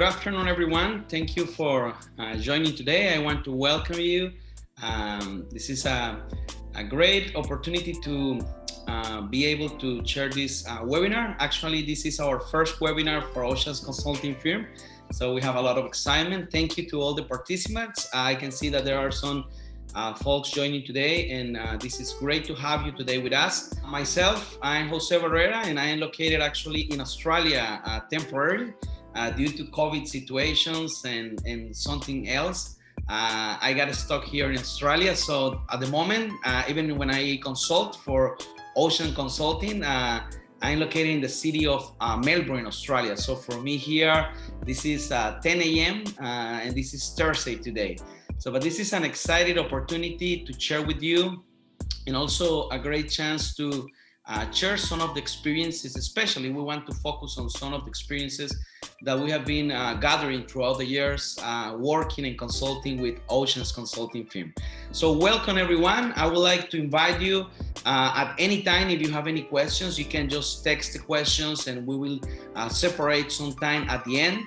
Good afternoon, everyone. Thank you for joining today. I want to welcome you. This is a great opportunity to be able to share this webinar. Actually, this is our first webinar for Ocean's consulting firm. So we have a lot of excitement. Thank you to all the participants. I can see that there are some folks joining today, and this is great to have you today with us. Myself, I'm José Barrera, and I am located actually in Australia temporarily due to COVID situations and something else. I got stuck here in Australia. So at the moment, even when I consult for Ocean Consulting, I'm located in the city of Melbourne, Australia. So for me here, this is 10 a.m. And this is Thursday today. But this is an exciting opportunity to share with you, and also a great chance to share some of the experiences. Especially, we want to focus on some of the experiences that we have been gathering throughout the years, working and consulting with Ocean's consulting firm. So welcome, everyone. I would like to invite you at any time. If you have any questions, you can just text the questions, and we will separate some time at the end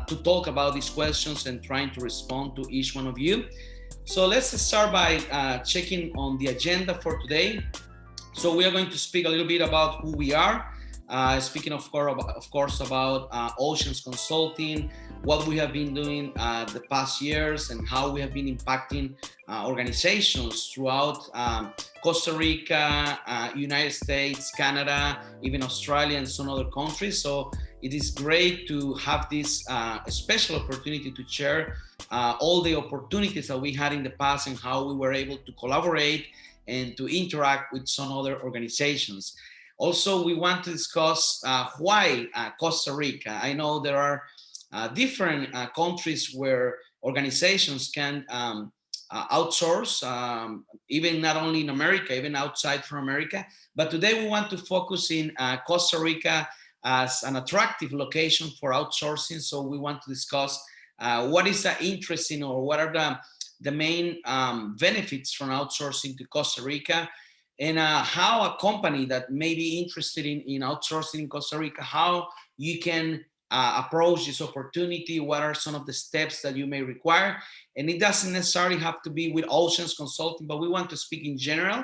to talk about these questions and trying to respond to each one of you. So let's start by checking on the agenda for today. So we are going to speak a little bit about who we are, speaking of course about Ocean's Consulting, what we have been doing the past years, and how we have been impacting organizations throughout Costa Rica, United States, Canada, even Australia, and some other countries. So it is great to have this special opportunity to share all the opportunities that we had in the past and how we were able to collaborate and to interact with some other organizations. Also, we want to discuss why Costa Rica. I know there are different countries where organizations can outsource, even not only in America, even outside from America. But today we want to focus in Costa Rica as an attractive location for outsourcing. So we want to discuss what is interesting, or what are the main benefits from outsourcing to Costa Rica, and how a company that may be interested in outsourcing in Costa Rica, how you can approach this opportunity, what are some of the steps that you may require. And it doesn't necessarily have to be with Ocean's Consulting, but we want to speak in general,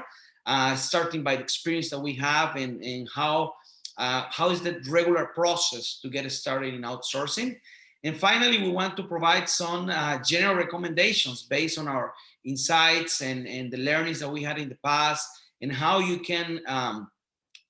starting by the experience that we have, and how is the regular process to get started in outsourcing. And finally, we want to provide some general recommendations based on our insights and the learnings that we had in the past, and how you can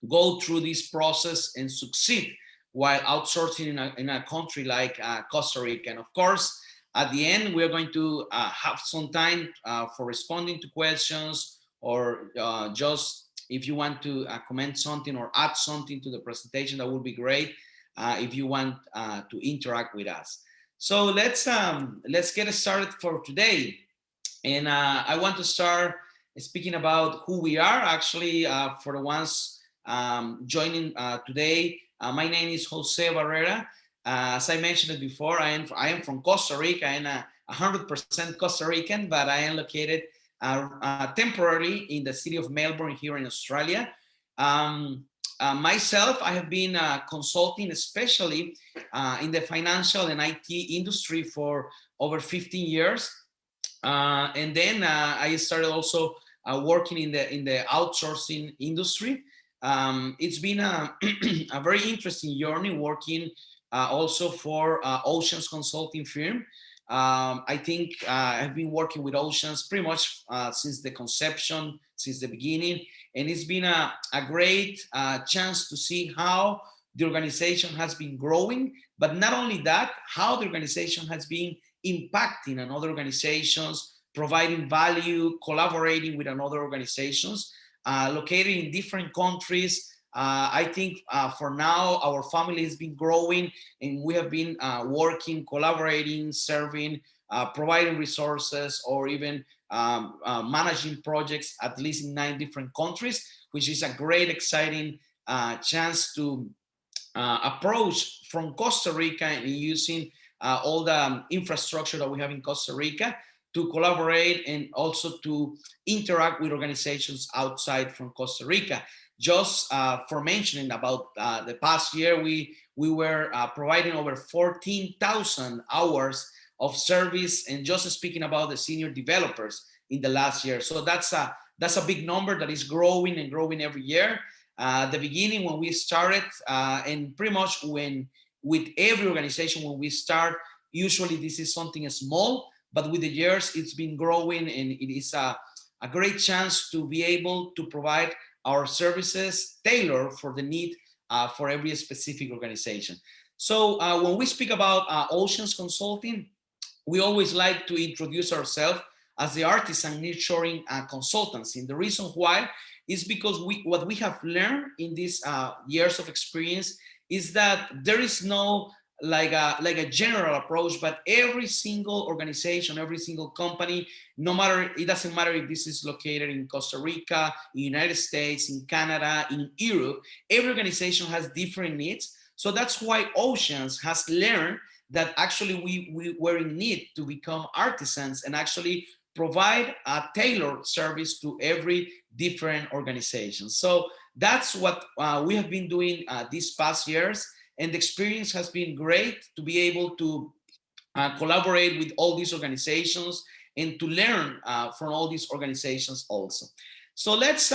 go through this process and succeed while outsourcing in a country like Costa Rica. And of course, at the end, we're going to have some time for responding to questions, or just if you want to comment something or add something to the presentation, that would be great. If you want to interact with us. So let's get started for today. And I want to start speaking about who we are. Actually, for the ones joining today, my name is José Barrera. As I mentioned it before, I am from Costa Rica. I'm 100% Costa Rican, but I am located temporarily in the city of Melbourne here in Australia. Myself, I have been consulting, especially in the financial and IT industry for over 15 years. And then I started also working in the outsourcing industry. It's been a very interesting journey working also for Ocean's Consulting firm. I think I've been working with Ocean's pretty much since the conception, since the beginning. And it's been a great chance to see how the organization has been growing, but not only that, how the organization has been impacting another organizations, providing value, collaborating with another organizations, located in different countries. I think for now, our family has been growing, and we have been working, collaborating, serving, providing resources, or even managing projects at least in 9 different countries, which is a great, exciting chance to approach from Costa Rica and using all the infrastructure that we have in Costa Rica to collaborate and also to interact with organizations outside from Costa Rica. Just for mentioning about the past year, we were providing over 14,000 hours of service, and just speaking about the senior developers in the last year. So that's a big number that is growing and growing every year. The beginning when we started, and pretty much with every organization when we start, usually this is something small, but with the years it's been growing, and it is a great chance to be able to provide our services tailored for the need for every specific organization. So when we speak about Oceans Consulting, we always like to introduce ourselves as the artisan nearshoring consultancy. And the reason why is because what we have learned in these years of experience is that there is no like a general approach, but every single organization, every single company, no matter, it doesn't matter if this is located in Costa Rica, in the United States, in Canada, in Europe, every organization has different needs. So that's why Oceans has learned that actually we were in need to become artisans and actually provide a tailored service to every different organization. So that's what we have been doing these past years. And the experience has been great to be able to collaborate with all these organizations and to learn from all these organizations also. So let's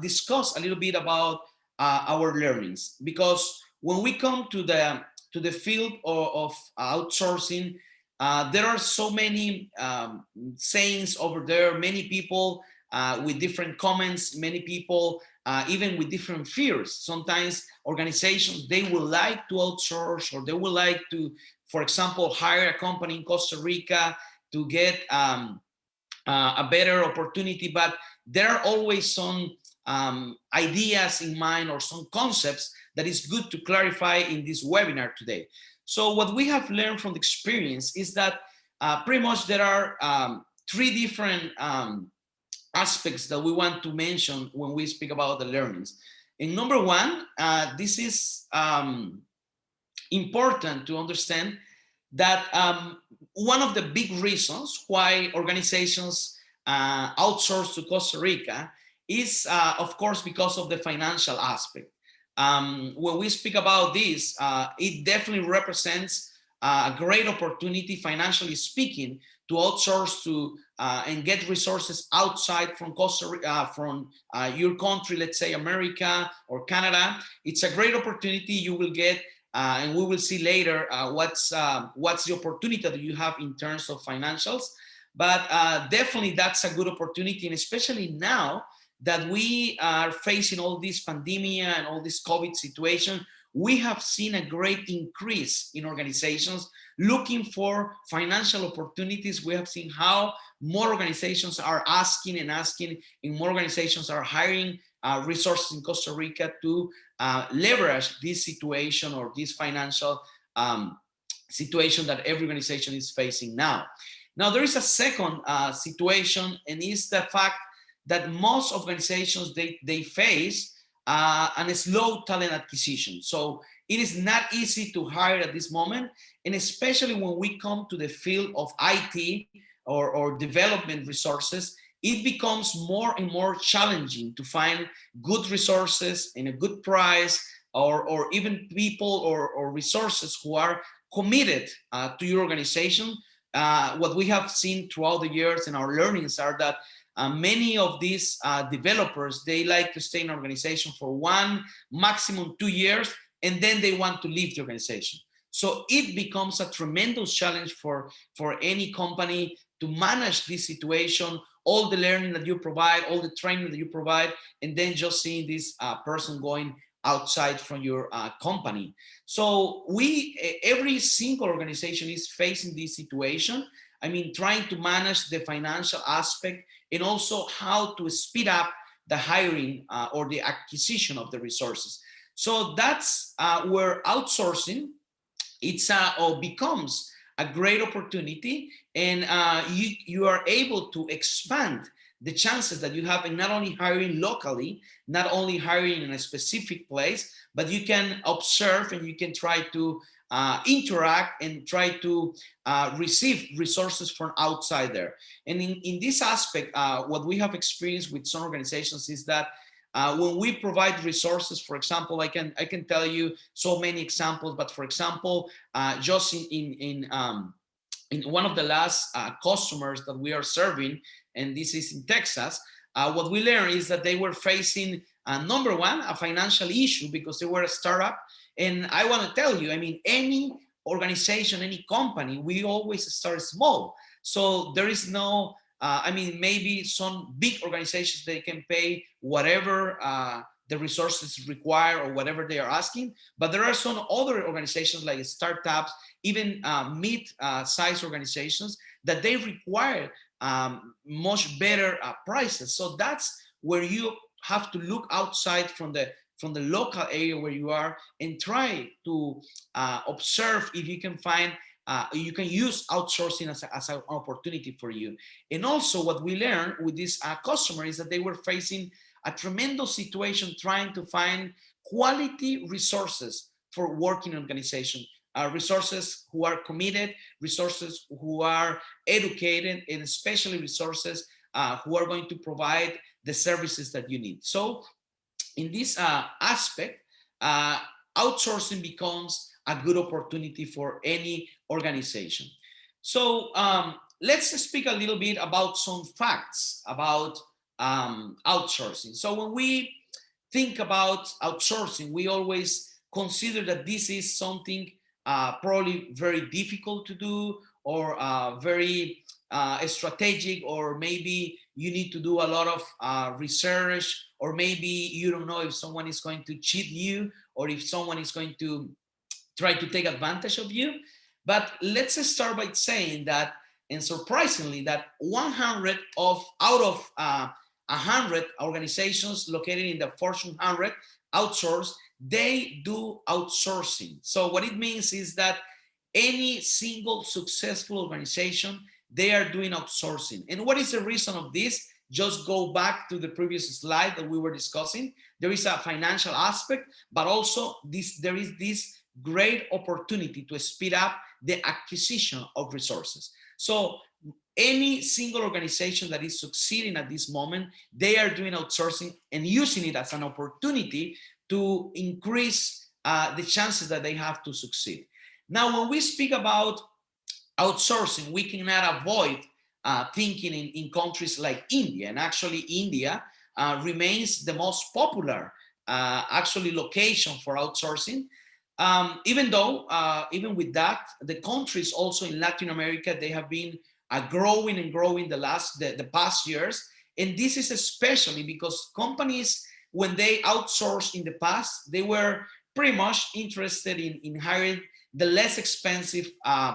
discuss a little bit about our learnings, because when we come to the field of outsourcing, there are so many sayings over there, many people with different comments, many people even with different fears. Sometimes organizations, they would like to outsource, or they would like to, for example, hire a company in Costa Rica to get a better opportunity, but there are always some ideas in mind or some concepts that is good to clarify in this webinar today. So what we have learned from the experience is that pretty much there are three different aspects that we want to mention when we speak about the learnings. And number one, this is important to understand that one of the big reasons why organizations outsource to Costa Rica is, of course, because of the financial aspect. When we speak about this, it definitely represents a great opportunity, financially speaking, to outsource to and get resources outside from Costa Rica, from your country, let's say America or Canada. It's a great opportunity. You will get, and we will see later what's the opportunity that you have in terms of financials. But definitely that's a good opportunity, and especially now that we are facing all this pandemic and all this COVID situation, we have seen a great increase in organizations looking for financial opportunities. We have seen how more organizations are asking, and more organizations are hiring resources in Costa Rica to leverage this situation or this financial situation that every organization is facing now. Now, there is a second situation, and it's the fact that most organizations, they face a slow talent acquisition. So it is not easy to hire at this moment, and especially when we come to the field of IT or development resources, it becomes more and more challenging to find good resources in a good price, or even people or resources who are committed to your organization. What we have seen throughout the years and our learnings are that many of these developers, they like to stay in an organization for 1, maximum 2 years, and then they want to leave the organization. So it becomes a tremendous challenge for any company to manage this situation, all the learning that you provide, all the training that you provide, and then just seeing this person going outside from your company. So every single organization is facing this situation. I mean, trying to manage the financial aspect and also how to speed up the hiring or the acquisition of the resources. So that's where outsourcing becomes a great opportunity, and you are able to expand the chances that you have in not only hiring locally, not only hiring in a specific place, but you can observe and you can try to interact and try to receive resources from outside there. And in this aspect, what we have experienced with some organizations is that when we provide resources, for example, I can tell you so many examples, but for example, just in one of the last customers that we are serving, and this is in Texas, what we learned is that they were facing, number one, a financial issue because they were a startup. And I want to tell you, I mean, any organization, any company, we always start small. So there is no, I mean, maybe some big organizations, they can pay whatever the resources require or whatever they are asking. But there are some other organizations like startups, even mid-sized organizations, that they require much better prices. So that's where you have to look outside from the local area where you are and try to observe if you can find, you can use outsourcing as an opportunity for you. And also what we learned with this customer is that they were facing a tremendous situation trying to find quality resources for working organization. Resources who are committed, resources who are educated, and especially resources who are going to provide the services that you need. So in this aspect, outsourcing becomes a good opportunity for any organization. So let's speak a little bit about some facts about outsourcing. So when we think about outsourcing, we always consider that this is something probably very difficult to do, or very strategic, or maybe you need to do a lot of research, or maybe you don't know if someone is going to cheat you or if someone is going to try to take advantage of you. But let's start by saying that, and surprisingly, that 100 out of 100 organizations located in the Fortune 100 outsource, they do outsourcing. So what it means is that any single successful organization, they are doing outsourcing. And what is the reason of this? Just go back to the previous slide that we were discussing. There is a financial aspect, but also there is this great opportunity to speed up the acquisition of resources. So any single organization that is succeeding at this moment, they are doing outsourcing and using it as an opportunity to increase the chances that they have to succeed. Now, when we speak about outsourcing, we cannot avoid thinking in countries like India. And actually, India remains the most popular actually location for outsourcing. Even though, even with that, the countries also in Latin America, they have been growing and growing the past years. And this is especially because companies, when they outsourced in the past, they were pretty much interested in hiring the less expensive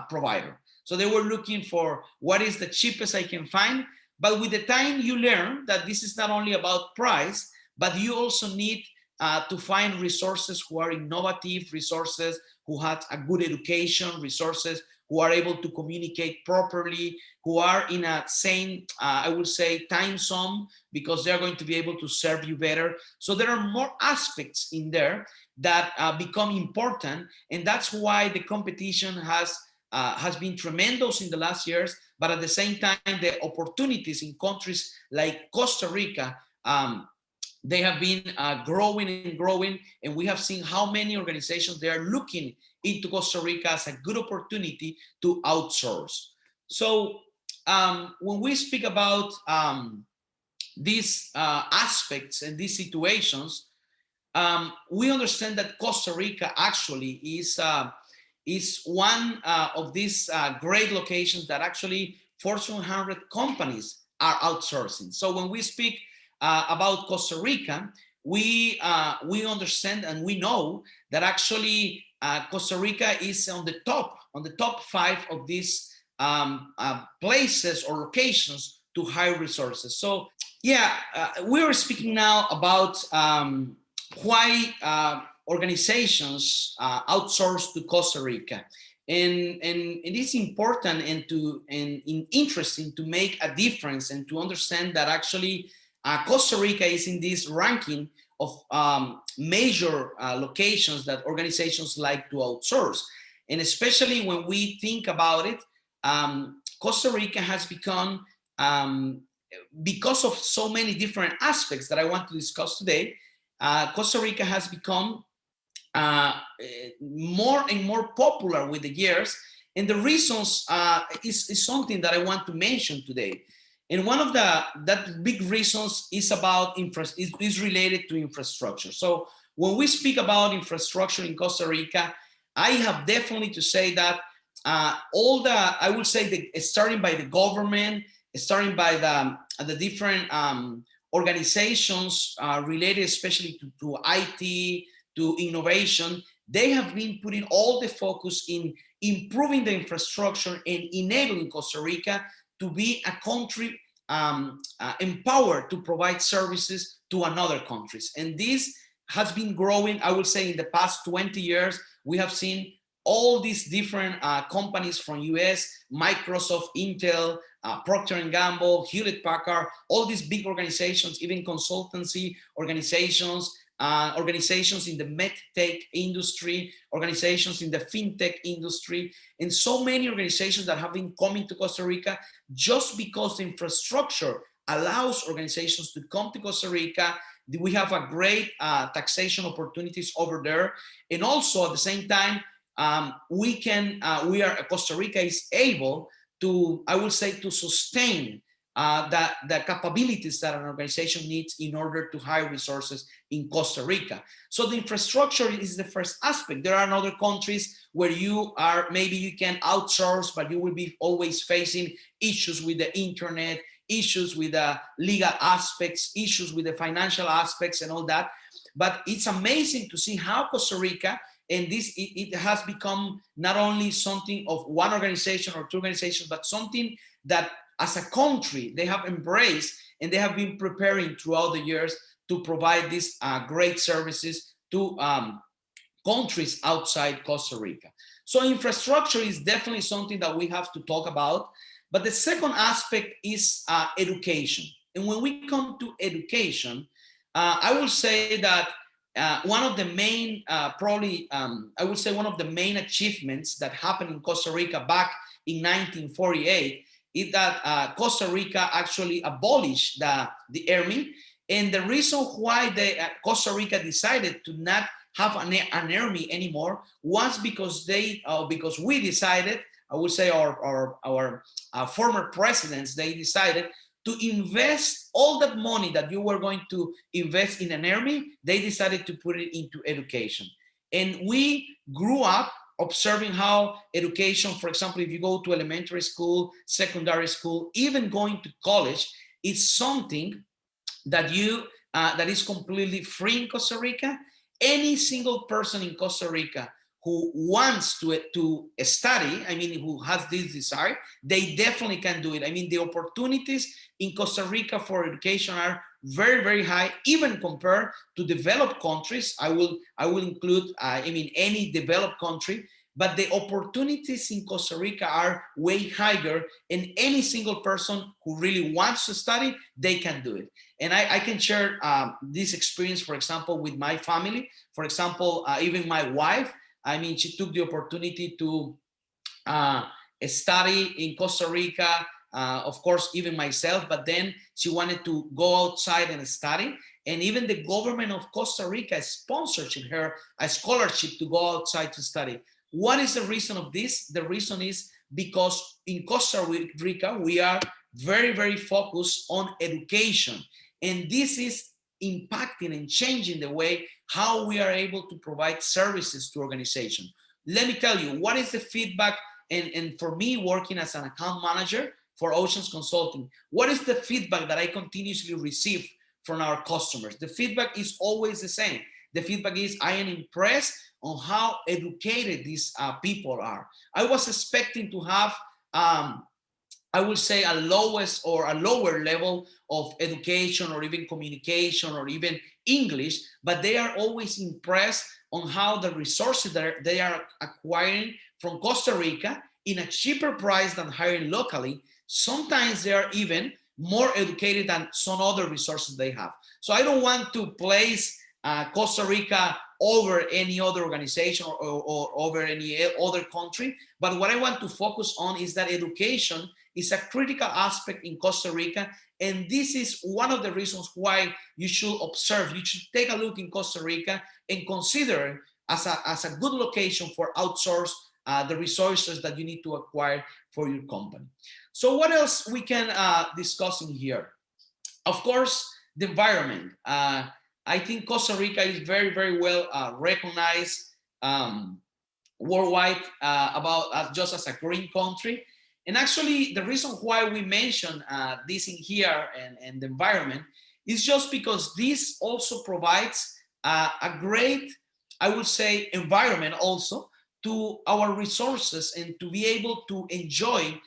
provider. So they were looking for what is the cheapest I can find. But with the time, you learn that this is not only about price, but you also need to find resources who are innovative, resources who have a good education, resources who are able to communicate properly, who are in a same, I would say, time zone, because they're going to be able to serve you better. So there are more aspects in there that become important. And that's why the competition has been tremendous in the last years. But at the same time, the opportunities in countries like Costa Rica, they have been growing and growing, and we have seen how many organizations they are looking into Costa Rica as a good opportunity to outsource. So when we speak about these aspects and these situations, we understand that Costa Rica actually is one of these great locations that actually Fortune 100 companies are outsourcing. So when we speak about Costa Rica, we understand and we know that actually Costa Rica is on the top 5 of these places or locations to hire resources. So yeah, we are speaking now about why organizations outsource to Costa Rica. And it is important and interesting to make a difference and to understand that actually Costa Rica is in this ranking of major locations that organizations like to outsource. And especially when we think about it, Costa Rica has become, because of so many different aspects that I want to discuss today, Costa Rica has become more and more popular with the years. And the reasons is something that I want to mention today. And one of that big reasons is about is related to infrastructure. So when we speak about infrastructure in Costa Rica, I have definitely to say that I would say starting by the government, starting by the different organizations related especially to IT, to innovation, they have been putting all the focus in improving the infrastructure and enabling Costa Rica to be a country empowered to provide services to another countries. And this has been growing, I would say, in the past 20 years. We have seen all these different companies from US, Microsoft, Intel, Procter & Gamble, Hewlett-Packard, all these big organizations, even consultancy organizations, organizations in the medtech industry, organizations in the fintech industry, and so many organizations that have been coming to Costa Rica just because the infrastructure allows organizations to come to Costa Rica. We have a great taxation opportunities over there. And also at the same time, Costa Rica is able to, I would say, to sustain the capabilities that an organization needs in order to hire resources in Costa Rica. So the infrastructure is the first aspect. There are other countries where maybe you can outsource, but you will be always facing issues with the internet, issues with the legal aspects, issues with the financial aspects and all that. But it's amazing to see how Costa Rica, and it has become not only something of one organization or two organizations, but something that as a country they have embraced and they have been preparing throughout the years to provide these great services to countries outside Costa Rica. So infrastructure is definitely something that we have to talk about. But the second aspect is education. And when we come to education, I will say that one of the main, I would say one of the main achievements that happened in Costa Rica back in 1948 is that Costa Rica actually abolished the army. And the reason why Costa Rica decided to not have an army anymore was because we decided, I would say our former presidents, they decided to invest all that money that you were going to invest in an army, they decided to put it into education. And we grew up observing how education, for example, if you go to elementary school, secondary school, even going to college, is something that that is completely free in Costa Rica. Any single person in Costa Rica who wants to study, I mean, who has this desire, they definitely can do it. I mean, the opportunities in Costa Rica for education are very, very high, even compared to developed countries. I will include, any developed country, but the opportunities in Costa Rica are way higher, and any single person who really wants to study, they can do it. And I can share this experience, for example, with my family. For example, even my wife, I mean, she took the opportunity to study in Costa Rica, of course, even myself, but then she wanted to go outside and study. And even the government of Costa Rica is sponsoring her a scholarship to go outside to study. What is the reason of this? The reason is because in Costa Rica, we are very, very focused on education. And this is impacting and changing the way how we are able to provide services to organizations. Let me tell you, what is the feedback? And for me, working as an account manager for Oceans Consulting, what is the feedback that I continuously receive from our customers? The feedback is always the same. The feedback is, I am impressed on how educated these people are. I was expecting to have, I would say, a lower level of education or even communication or even English, but they are always impressed on how the resources that they are acquiring from Costa Rica in a cheaper price than hiring locally. Sometimes they are even more educated than some other resources they have. So I don't want to place Costa Rica over any other organization or over any other country. But what I want to focus on is that education is a critical aspect in Costa Rica. And this is one of the reasons why you should observe, you should take a look in Costa Rica and consider as a good location for outsource the resources that you need to acquire for your company. So what else we can discuss in here? Of course, the environment. I think Costa Rica is very, very well recognized worldwide about just as a green country. And actually, the reason why we mention this in here and the environment is just because this also provides a great, I would say, environment also to our resources and to be able to enjoy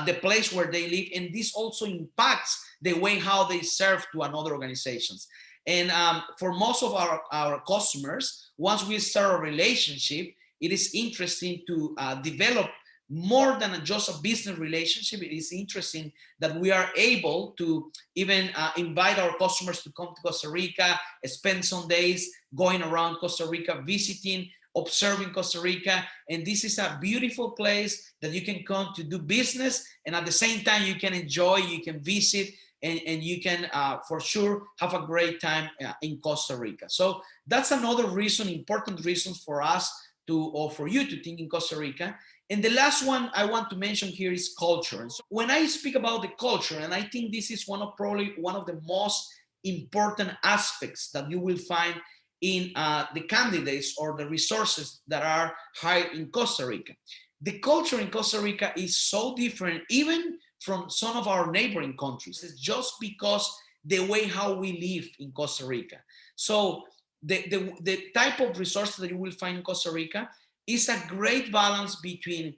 the place where they live. And this also impacts the way how they serve to another organizations. And for most of our customers, once we start a relationship, it is interesting to develop more than just a business relationship. It is interesting that we are able to even invite our customers to come to Costa Rica, spend some days going around Costa Rica, visiting, observing Costa Rica. And this is a beautiful place that you can come to do business. And at the same time, you can enjoy, you can visit, and you can for sure have a great time in Costa Rica. So that's another reason, important reasons for us to, or for you to think in Costa Rica. And the last one I want to mention here is culture. And so when I speak about the culture, and I think this is probably one of the most important aspects that you will find in the candidates or the resources that are hired in Costa Rica. The culture in Costa Rica is so different, even from some of our neighboring countries. It's just because the way how we live in Costa Rica. So the type of resources that you will find in Costa Rica is a great balance between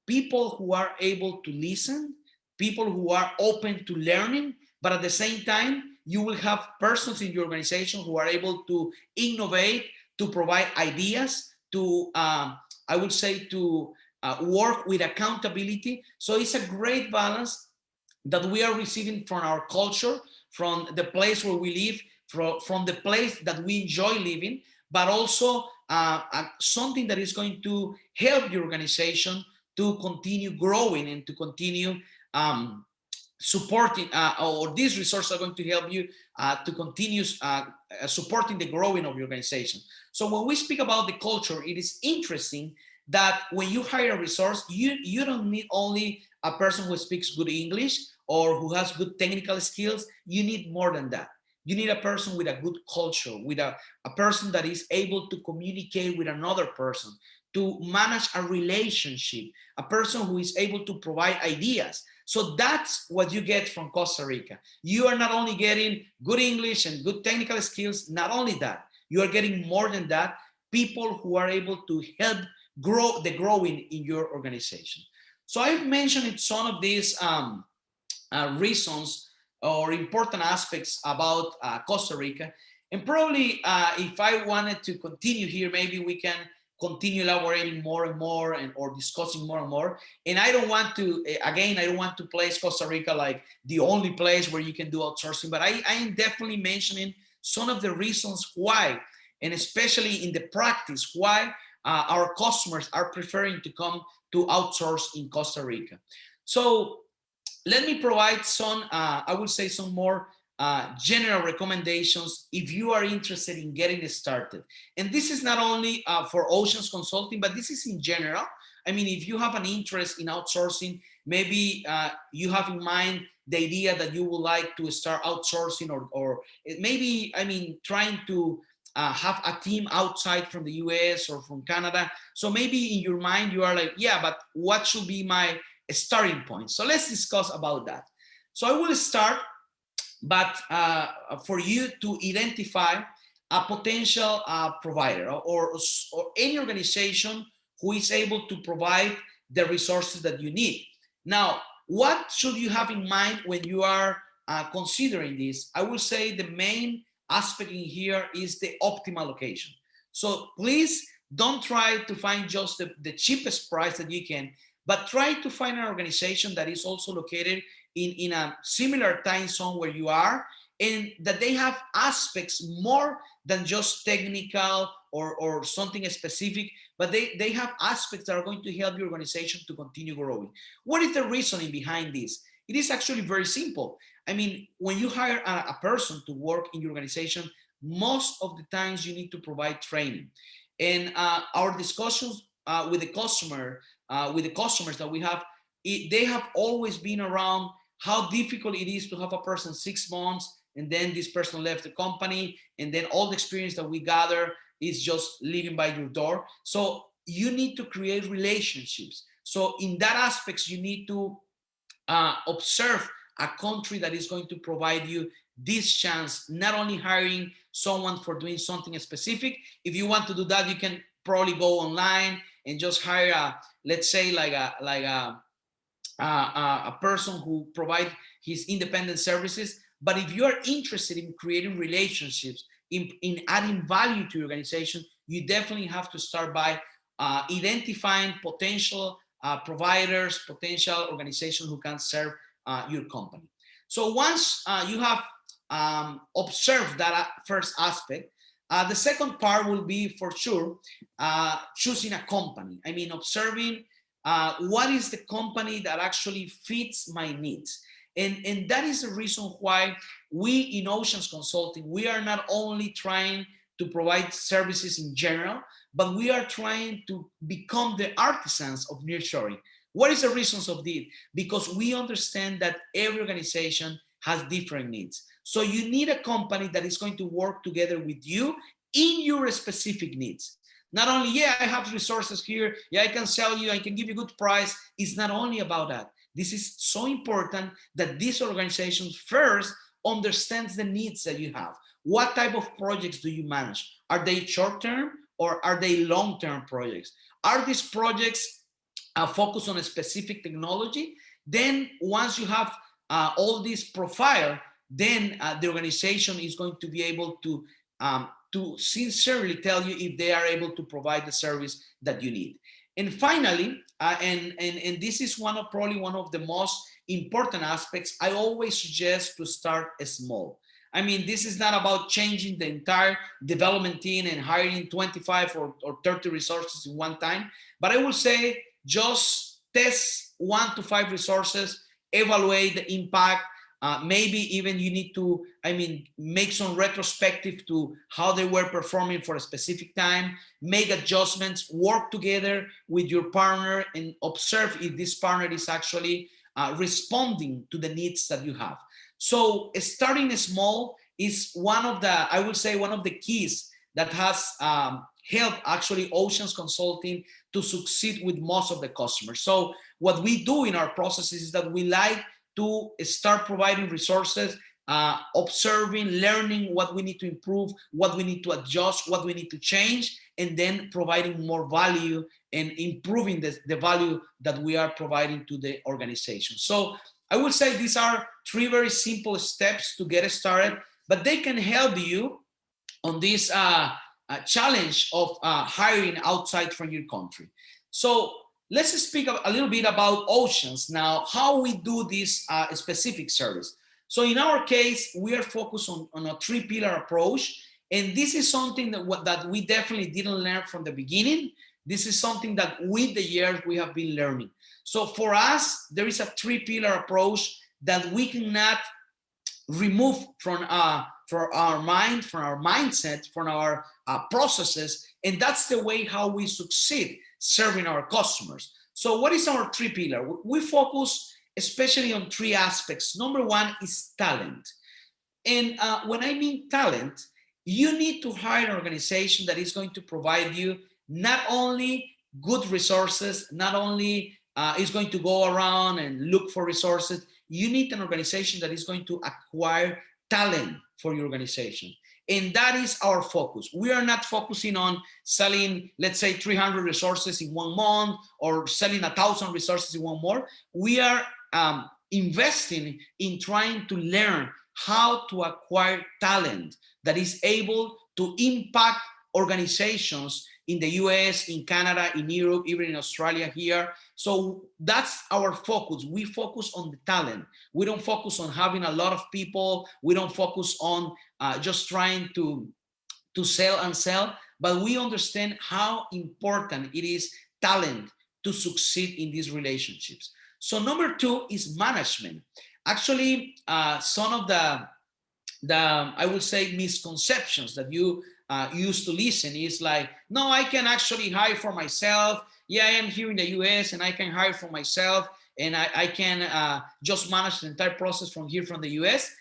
people who are able to listen, people who are open to learning, but at the same time, you will have persons in your organization who are able to innovate, to provide ideas, to, I would say, to work with accountability. So it's a great balance that we are receiving from our culture, from the place where we live, from the place that we enjoy living, but also something that is going to help your organization to continue growing and to continue supporting, or these resources are going to help you to continue supporting the growing of your organization. So when we speak about the culture, it is interesting that when you hire a resource, you don't need only a person who speaks good English or who has good technical skills. You need more than that. You need a person with a good culture, with a person that is able to communicate with another person, to manage a relationship, a person who is able to provide ideas. So that's what you get from Costa Rica. You are not only getting good English and good technical skills, not only that, you are getting more than that, people who are able to help grow the growing in your organization. So I've mentioned some of these reasons or important aspects about Costa Rica. And probably if I wanted to continue here, maybe we can continue elaborating more and more or discussing more and more. And I don't want to, again, I don't want to place Costa Rica like the only place where you can do outsourcing, but I am definitely mentioning some of the reasons why, and especially in the practice, why our customers are preferring to come to outsource in Costa Rica. So let me provide some, I would say some more general recommendations if you are interested in getting started. And this is not only for Oceans Consulting, but this is in general. I mean, if you have an interest in outsourcing, maybe you have in mind the idea that you would like to start outsourcing or maybe, I mean, trying to have a team outside from the US or from Canada. So maybe in your mind, you are like, yeah, but what should be my starting point? So let's discuss about that. So I will start, but for you to identify a potential provider or any organization who is able to provide the resources that you need. Now, what should you have in mind when you are considering this? I will say the main aspect in here is the optimal location. So please don't try to find just the cheapest price that you can, but try to find an organization that is also located in a similar time zone where you are, and that they have aspects more than just technical or something specific, but they have aspects that are going to help your organization to continue growing. What is the reasoning behind this? It is actually very simple. I mean, when you hire a person to work in your organization, most of the times you need to provide training. And our discussions with the customers that we have, they have always been around how difficult it is to have a person 6 months and then this person left the company, and then all the experience that we gather is just leaving by your door. So you need to create relationships. So in that aspects, you need to observe a country that is going to provide you this chance, not only hiring someone for doing something specific. If you want to do that, you can probably go online and just hire a, let's say like a person who provides his independent services. But if you are interested in creating relationships, in adding value to your organization, you definitely have to start by identifying potential providers, potential organizations who can serve your company. So once you have observed that first aspect, the second part will be for sure choosing a company. I mean, observing what is the company that actually fits my needs. And that is the reason why we in Oceans Consulting, we are not only trying to provide services in general, but we are trying to become the artisans of nearshoring. What is the reasons of this? Because we understand that every organization has different needs. So you need a company that is going to work together with you in your specific needs. Not only, yeah, I have resources here, yeah, I can sell you, I can give you a good price. It's not only about that. This is so important that this organization first understands the needs that you have. What type of projects do you manage? Are they short-term or are they long-term projects? Are these projects focused on a specific technology? Then once you have all this profile, then the organization is going to be able to sincerely tell you if they are able to provide the service that you need. And finally, and this is probably one of the most important aspects, I always suggest to start small. I mean, this is not about changing the entire development team and hiring 25 or 30 resources in one time, but I will say just test 1 to 5 resources, evaluate the impact. Maybe even you need to, make some retrospective to how they were performing for a specific time, make adjustments, work together with your partner and observe if this partner is actually responding to the needs that you have. So starting small is one of the keys that has helped actually Oceans Consulting to succeed with most of the customers. So what we do in our processes is that we like to start providing resources, observing, learning what we need to improve, what we need to adjust, what we need to change, and then providing more value and improving the value that we are providing to the organization. So I would say these are 3 very simple steps to get started, but they can help you on this challenge of hiring outside from your country. So let's speak a little bit about Oceans now, how we do this specific service. So in our case, we are focused on a 3-pillar approach. And this is something that we definitely didn't learn from the beginning. This is something that with the years we have been learning. So for us, there is a 3-pillar approach that we cannot remove from our mind, from our mindset, from our processes. And that's the way how we succeed serving our customers. So what is our 3-pillar? We focus especially on 3 aspects. Number 1 is talent. And when I mean talent, you need to hire an organization that is going to provide you not only good resources, not only is going to go around and look for resources. You need an organization that is going to acquire talent for your organization. And that is our focus. We are not focusing on selling, let's say, 300 resources in 1 month or selling 1,000 resources in 1 month. We are investing in trying to learn how to acquire talent that is able to impact organizations in the US, in Canada, in Europe, even in Australia here. So that's our focus. We focus on the talent. We don't focus on having a lot of people. We don't focus on just trying to sell and sell, but we understand how important it is talent to succeed in these relationships. So number two is management. Actually, some of the I would say misconceptions that you used to listen is like, no, I can actually hire for myself. Yeah, I am here in the US and I can hire for myself and I can just manage the entire process from here from the US.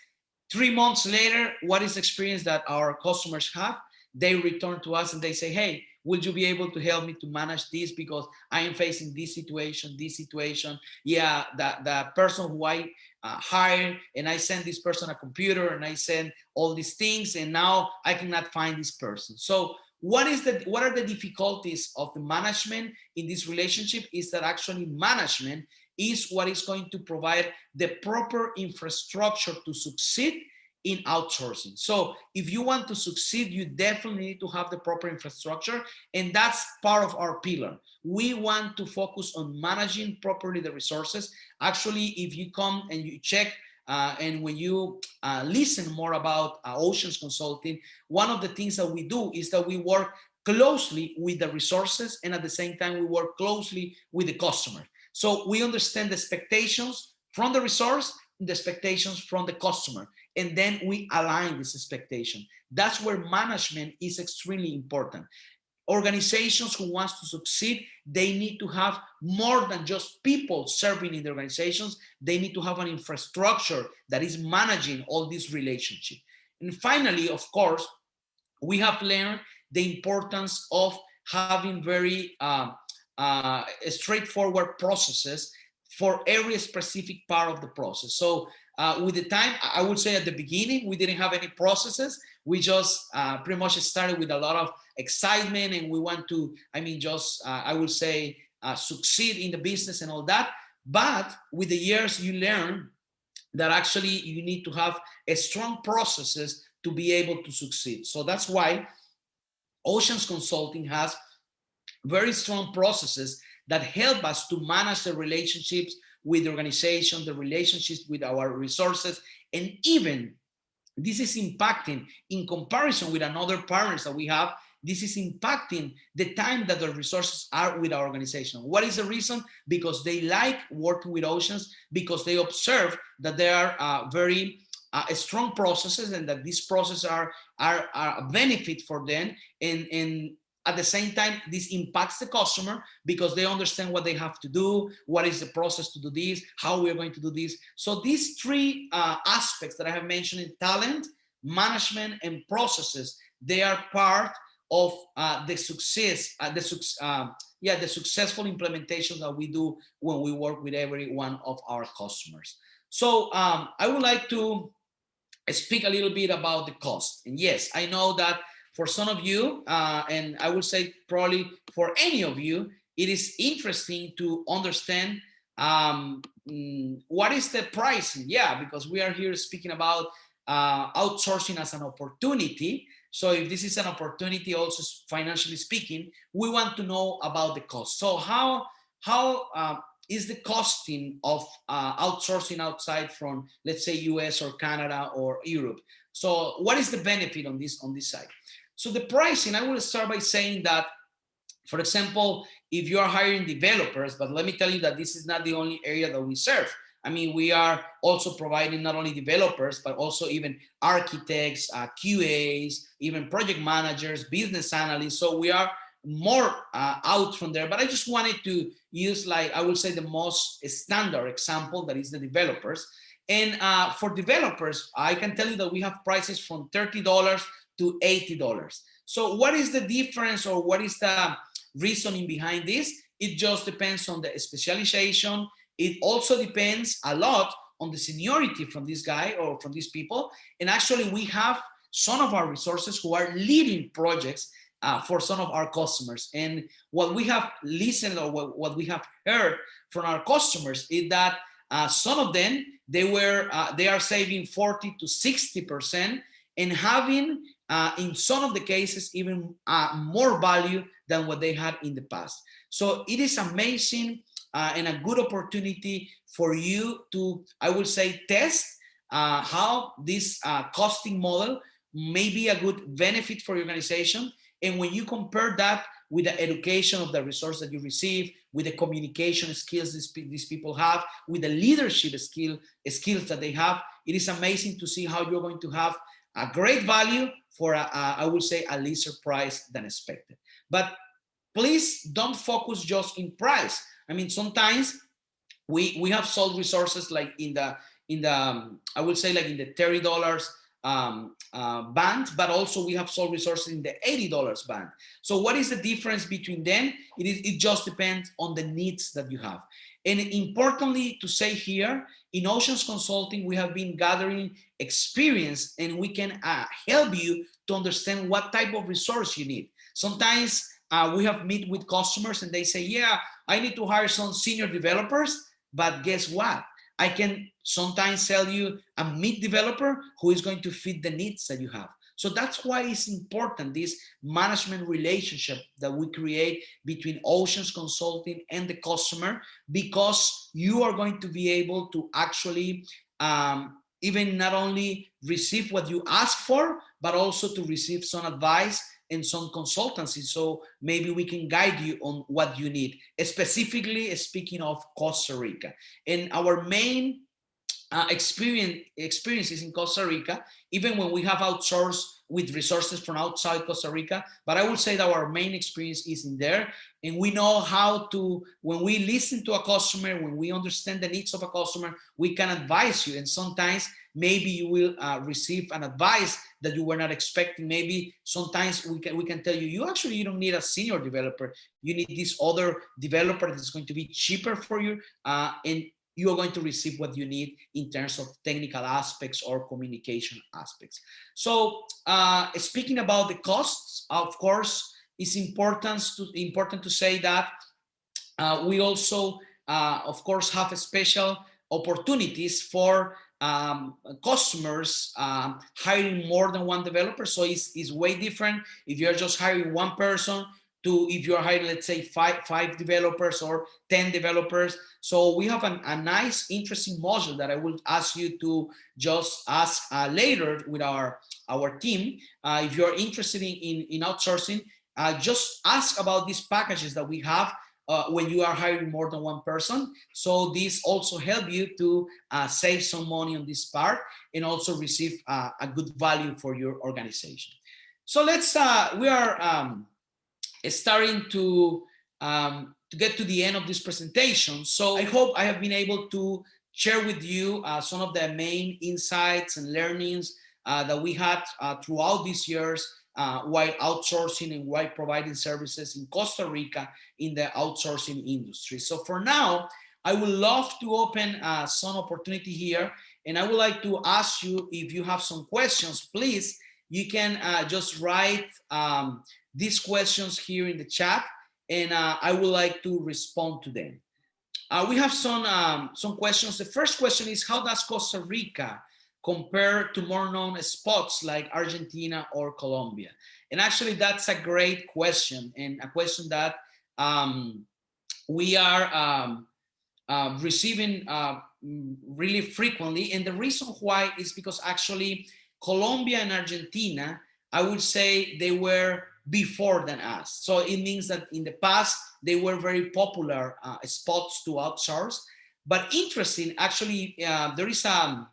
3 months later, what is the experience that our customers have? They return to us and they say, hey, will you be able to help me to manage this because I am facing this situation, this situation. Yeah, the person who I hire and I send this person a computer and I send all these things and now I cannot find this person. So what are the difficulties of the management in this relationship is that actually management is what is going to provide the proper infrastructure to succeed in outsourcing. So if you want to succeed, you definitely need to have the proper infrastructure, and that's part of our pillar. We want to focus on managing properly the resources. Actually, if you come and you check and when you listen more about Oceans Consulting, one of the things that we do is that we work closely with the resources and at the same time we work closely with the customer. So we understand the expectations from the resource, the expectations from the customer, and then we align this expectation. That's where management is extremely important. Organizations who want to succeed, they need to have more than just people serving in the organizations. They need to have an infrastructure that is managing all these relationships. And finally, of course, we have learned the importance of having very straightforward processes for every specific part of the process. So with the time, I would say at the beginning, we didn't have any processes. We just pretty much started with a lot of excitement and we want to, I would say, succeed in the business and all that. But with the years, you learn that actually you need to have a strong processes to be able to succeed. So that's why Oceans Consulting has very strong processes that help us to manage the relationships with the organization, the relationships with our resources, and even this is impacting in comparison with another partners that we have. This is impacting the time that the resources are with our organization. What is the reason? Because they like working with Oceans, because they observe that there are very strong processes and that these processes are a benefit for them. And at the same time, this impacts the customer because they understand what they have to do, what is the process to do this, how we are going to do this. So these three aspects that I have mentioned in talent, management, and processes, they are part of the success, the successful implementations that we do when we work with every one of our customers. So I would like to speak a little bit about the cost. And yes, I know that for some of you, and I would say probably for any of you, it is interesting to understand what is the pricing. Yeah, because we are here speaking about outsourcing as an opportunity. So if this is an opportunity also financially speaking, we want to know about the cost. So how is the costing of outsourcing outside from, let's say, US or Canada or Europe? So what is the benefit on this side? So the pricing, I will start by saying that, for example, if you are hiring developers, but let me tell you that this is not the only area that we serve. I mean, we are also providing not only developers, but also even architects, QAs, even project managers, business analysts. So we are more out from there. But I just wanted to use, like, I would say the most standard example, that is the developers. And for developers, I can tell you that we have prices from $30 to $80. So what is the difference, or what is the reasoning behind this? It just depends on the specialization. It also depends a lot on the seniority from this guy or from these people. And actually we have some of our resources who are leading projects for some of our customers. And what we have listened, or what we have heard from our customers, is that some of them, they are saving 40 to 60% and having in some of the cases, even more value than what they had in the past. So it is amazing and a good opportunity for you to, I would say, test how this costing model may be a good benefit for your organization. And when you compare that with the education of the resource that you receive, with the communication skills these people have, with the leadership skills that they have, it is amazing to see how you're going to have a great value for, I would say, a lesser price than expected. But please don't focus just in price. I mean, sometimes we have sold resources like in the I would say like in the $30 band, but also we have sold resources in the $80 band. So what is the difference between them? It just depends on the needs that you have. And importantly to say here, in Oceans Consulting, we have been gathering experience and we can help you to understand what type of resource you need. Sometimes we have met with customers and they say, yeah, I need to hire some senior developers, but guess what? I can sometimes sell you a mid developer who is going to fit the needs that you have. So that's why it's important, this management relationship that we create between Oceans Consulting and the customer, because you are going to be able to actually even not only receive what you ask for, but also to receive some advice and some consultancy. So maybe we can guide you on what you need, specifically speaking of Costa Rica. And our main experiences in Costa Rica, even when we have outsourced with resources from outside Costa Rica, but I would say that our main experience is in there. And we know how to, when we listen to a customer, when we understand the needs of a customer, we can advise you. And sometimes maybe you will receive an advice that you were not expecting. Maybe sometimes we can tell you, you don't need a senior developer. You need this other developer that's going to be cheaper for you. And you are going to receive what you need in terms of technical aspects or communication aspects. So speaking about the costs, of course, it's important to say that we also, of course, have special opportunities for customers hiring more than one developer. So it's way different if you're just hiring one person to if you're hiring, let's say, five developers or 10 developers. So we have a nice, interesting module that I will ask you to just ask later with our team. If you're interested in outsourcing, just ask about these packages that we have when you are hiring more than one person. So this also help you to save some money on this part and also receive a good value for your organization. So let's, we are starting to get to the end of this presentation. So I hope I have been able to share with you some of the main insights and learnings that we had throughout these years while outsourcing and while providing services in Costa Rica in the outsourcing industry. So for now, I would love to open some opportunity here. And I would like to ask you, if you have some questions, please, you can just write these questions here in the chat, and I would like to respond to them. We have some questions. The first question is, how does Costa Rica compare to more known spots like Argentina or Colombia? And actually, that's a great question, and a question that we are receiving really frequently. And the reason why is because actually Colombia and Argentina, I would say they were before than us. So it means that in the past, they were very popular spots to outsource. But interesting, actually, there is the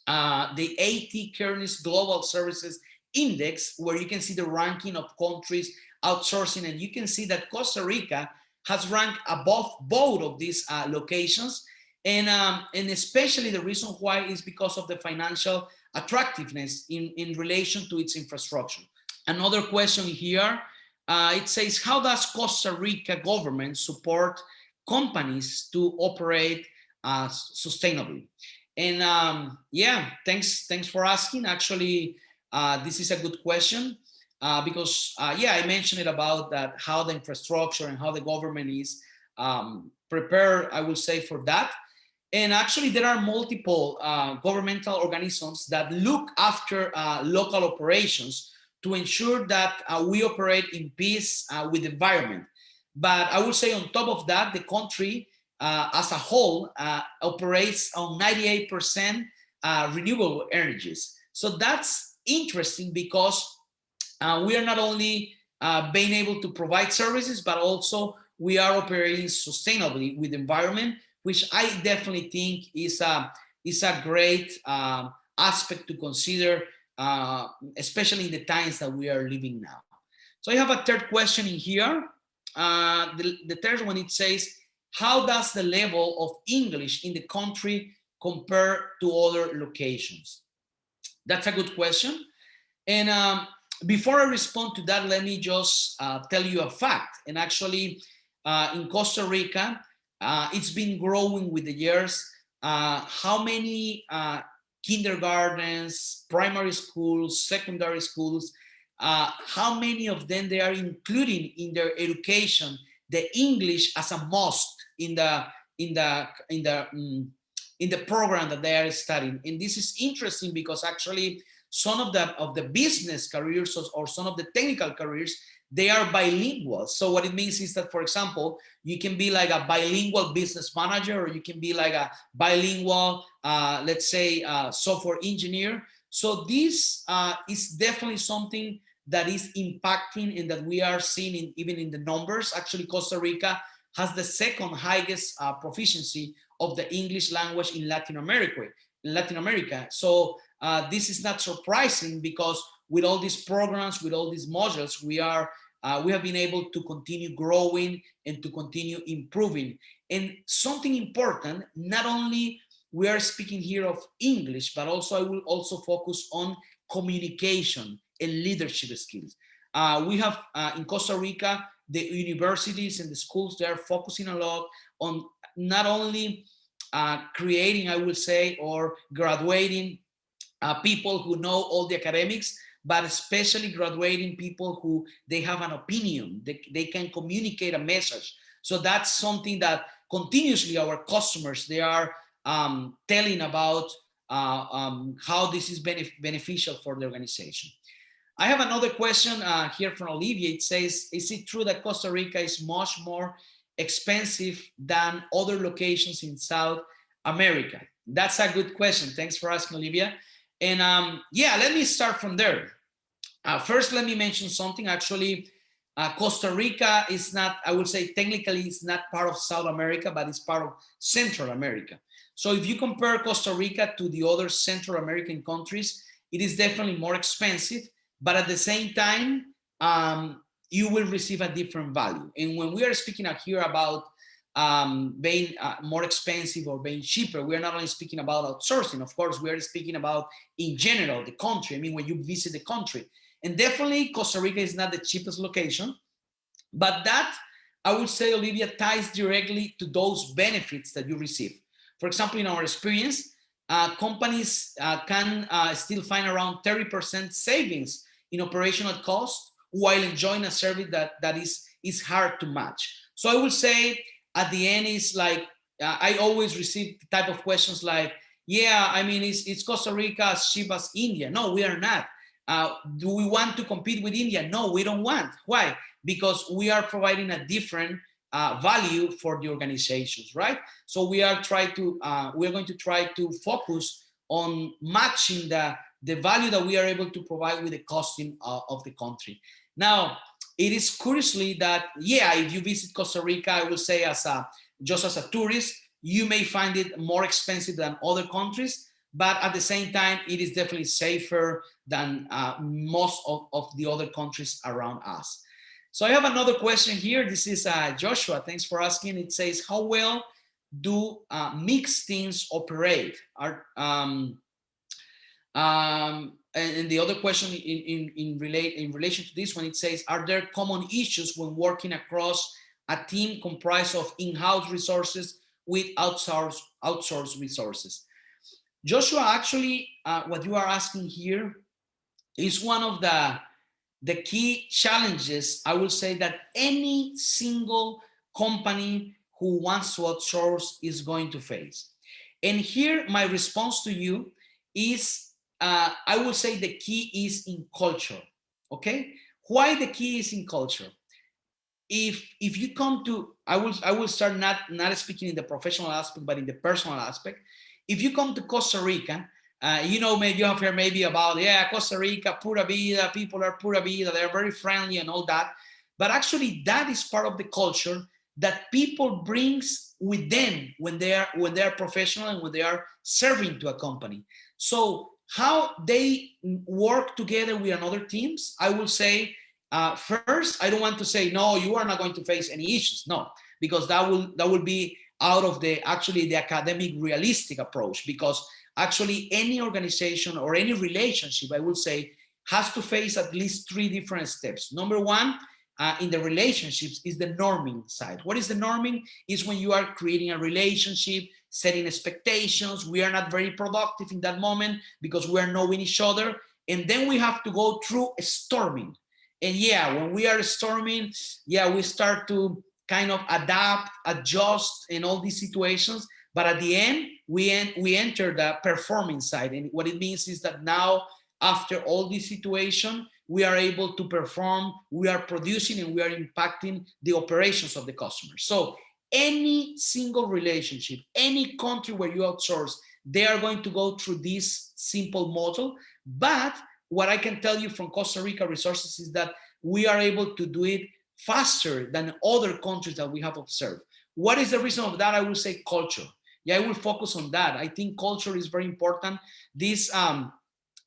AT Kearney's Global Services Index, where you can see the ranking of countries outsourcing, and you can see that Costa Rica has ranked above both of these locations. And especially the reason why is because of the financial attractiveness in relation to its infrastructure. Another question here, it says, how does Costa Rica government support companies to operate sustainably? And yeah, thanks for asking. Actually, this is a good question because yeah, I mentioned it about that, how the infrastructure and how the government is prepared, I will say, for that. And actually, there are multiple governmental organisms that look after local operations. to ensure that we operate in peace with the environment. But I would say on top of that, the country as a whole operates on 98% renewable energies. So that's interesting because we are not only being able to provide services, but also we are operating sustainably with the environment, which I definitely think is a great aspect to consider, especially in the times that we are living now. So I have a third question in here. The third one, it says, how does the level of English in the country compare to other locations? That's a good question. And before I respond to that, let me just tell you a fact. And actually, in Costa Rica, it's been growing with the years. How many kindergartens, primary schools, secondary schools, how many of them they are including in their education the English as a must in the program that they are studying. And this is interesting because actually some of the business careers or some of the technical careers, they are bilingual. So what it means is that, for example, you can be like a bilingual business manager, or you can be like a bilingual, let's say, software engineer. So this is definitely something that is impacting and that we are seeing even in the numbers. Actually, Costa Rica has the second highest proficiency of the English language in Latin America. So this is not surprising because with all these programs, with all these modules, we have been able to continue growing and to continue improving. And something important, not only we are speaking here of English, but also I will also focus on communication and leadership skills. We have in Costa Rica, the universities and the schools, they are focusing a lot on not only creating, I will say, or graduating people who know all the academics, but especially graduating people who they have an opinion, they can communicate a message. So that's something that continuously our customers, they are telling about how this is beneficial for the organization. I have another question here from Olivia. It says, is it true that Costa Rica is much more expensive than other locations in South America? That's a good question. Thanks for asking, Olivia. And yeah, let me start from there. First, let me mention something. Actually, Costa Rica is not, I would say technically it's not part of South America, but it's part of Central America. So if you compare Costa Rica to the other Central American countries, it is definitely more expensive, but at the same time, you will receive a different value. And when we are speaking out here about being more expensive or being cheaper, we are not only speaking about outsourcing. Of course, we are speaking about in general the country. I mean, when you visit the country, and definitely Costa Rica is not the cheapest location, but that, I would say, Olivia, ties directly to those benefits that you receive. For example, in our experience, companies can still find around 30% savings in operational costs while enjoying a service that is hard to match. So I would say at the end, it's like, I always receive the type of questions like, yeah, I mean, is Costa Rica as cheap as India? No, we are not. Do we want to compete with India? No, we don't want. Why? Because we are providing a different value for the organizations, right? So we are going to try to focus on matching the value that we are able to provide with the costing of the country. Now, it is curiously that, yeah, if you visit Costa Rica, I will say just as a tourist, you may find it more expensive than other countries, but at the same time, it is definitely safer than most of the other countries around us. So I have another question here. This is Joshua. Thanks for asking. It says, how well do mixed teams operate? And the other question in relation to this one, it says, are there common issues when working across a team comprised of in-house resources with outsourced resources? Joshua, actually, what you are asking here is one of the key challenges, I will say, that any single company who wants to outsource is going to face. And here, my response to you is, I will say the key is in culture. Okay, why the key is in culture? If you come to, I will start not speaking in the professional aspect, but in the personal aspect. If you come to Costa Rica, maybe you have heard maybe about, Costa Rica, pura vida, people are pura vida, they're very friendly and all that. But actually that is part of the culture that people brings with them when they are professional and when they are serving to a company. So how they work together with another teams, I will say, first, I don't want to say, no, you are not going to face any issues. No, because that will be out of the academic realistic approach, because actually any organization or any relationship, I would say, has to face at least 3 different steps. Number one, in the relationships is the norming side. What is the norming? Is when you are creating a relationship, setting expectations. We are not very productive in that moment because we are knowing each other. And then we have to go through storming. And when we are storming, we start to kind of adapt, adjust in all these situations. But at the end, we enter the performing side. And what it means is that now, after all this situation, we are able to perform, we are producing, and we are impacting the operations of the customer. So any single relationship, any country where you outsource, they are going to go through this simple model. But what I can tell you from Costa Rica resources is that we are able to do it faster than other countries that we have observed. What is the reason of that? I will say culture. I will focus on that. I think culture is very important. This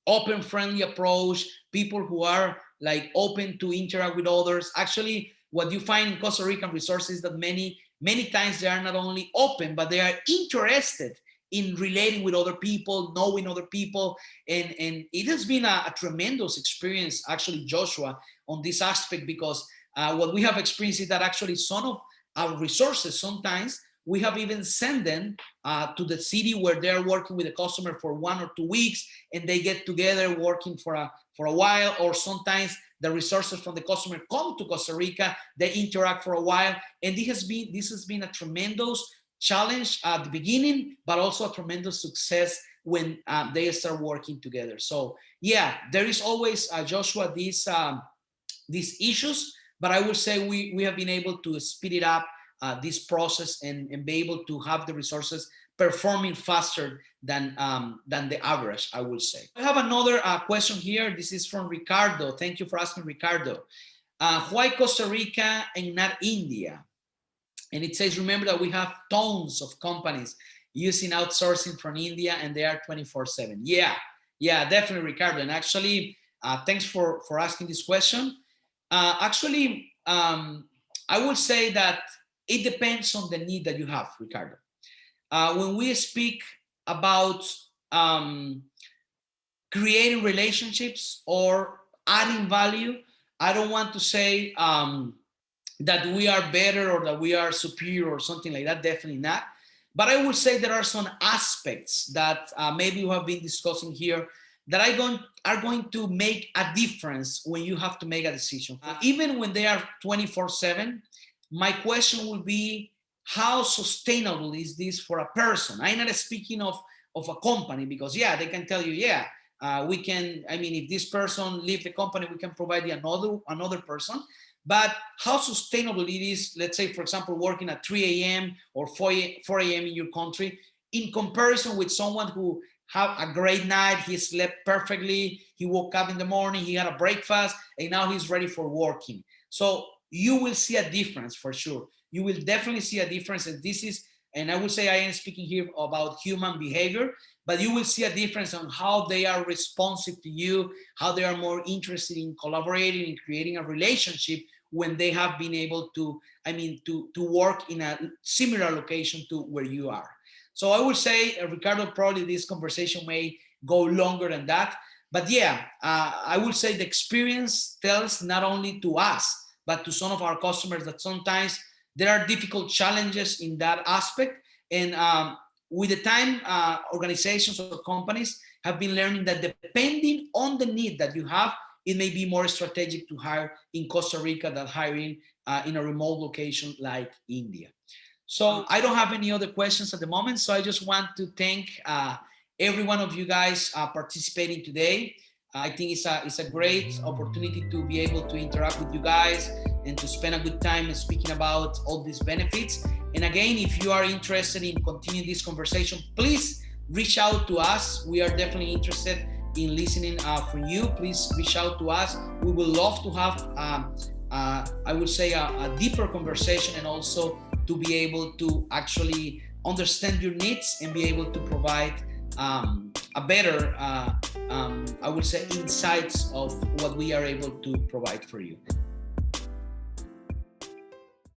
open, friendly approach, people who are like open to interact with others. Actually, what you find in Costa Rican resources is that many times they are not only open, but they are interested in relating with other people, knowing other people. And it has been a tremendous experience, actually, Joshua, on this aspect, because what we have experienced is that actually some of our resources, sometimes we have even sent them to the city where they're working with the customer for 1 or 2 weeks, and they get together working for a while. Or sometimes the resources from the customer come to Costa Rica, they interact for a while. And this has been a tremendous challenge at the beginning, but also a tremendous success when they start working together. So there is always, Joshua, these issues, but I would say we have been able to speed it up, this process, and be able to have the resources performing faster than the average, I would say. I have another question here. This is from Ricardo. Thank you for asking, Ricardo. Why Costa Rica and not India? And it says, remember that we have tons of companies using outsourcing from India, and they are 24/7. Yeah, definitely, Ricardo. And actually, thanks for asking this question. I would say that it depends on the need that you have, Ricardo. When we speak about creating relationships or adding value, I don't want to say that we are better or that we are superior or something like that. Definitely not. But I would say there are some aspects that maybe we have been discussing here that are going to make a difference when you have to make a decision. Even when they are 24/7, my question will be, how sustainable is this for a person? I'm not speaking of a company, because they can tell you, we can, if this person leave the company, we can provide you another person. But how sustainable it is, let's say, for example, working at 3 a.m. or 4 a.m. in your country, in comparison with someone who had a great night, he slept perfectly, he woke up in the morning, he had a breakfast, and now he's ready for working. So you will see a difference for sure. You will definitely see a difference. And I would say I am speaking here about human behavior, but you will see a difference on how they are responsive to you, how they are more interested in collaborating and creating a relationship when they have been able to work in a similar location to where you are. So I would say, Ricardo, probably this conversation may go longer than that. But I would say the experience tells not only to us, but to some of our customers that sometimes there are difficult challenges in that aspect. And with the time, organizations or companies have been learning that depending on the need that you have, it may be more strategic to hire in Costa Rica than hiring in a remote location like India. So I don't have any other questions at the moment. So I just want to thank every one of you guys participating today. I think it's a great opportunity to be able to interact with you guys and to spend a good time speaking about all these benefits. And again, if you are interested in continuing this conversation, please reach out to us. We are definitely interested in listening from you. Please reach out to us. We would love to have, I would say, a deeper conversation, and also to be able to actually understand your needs and be able to provide a better, I would say, insights of what we are able to provide for you.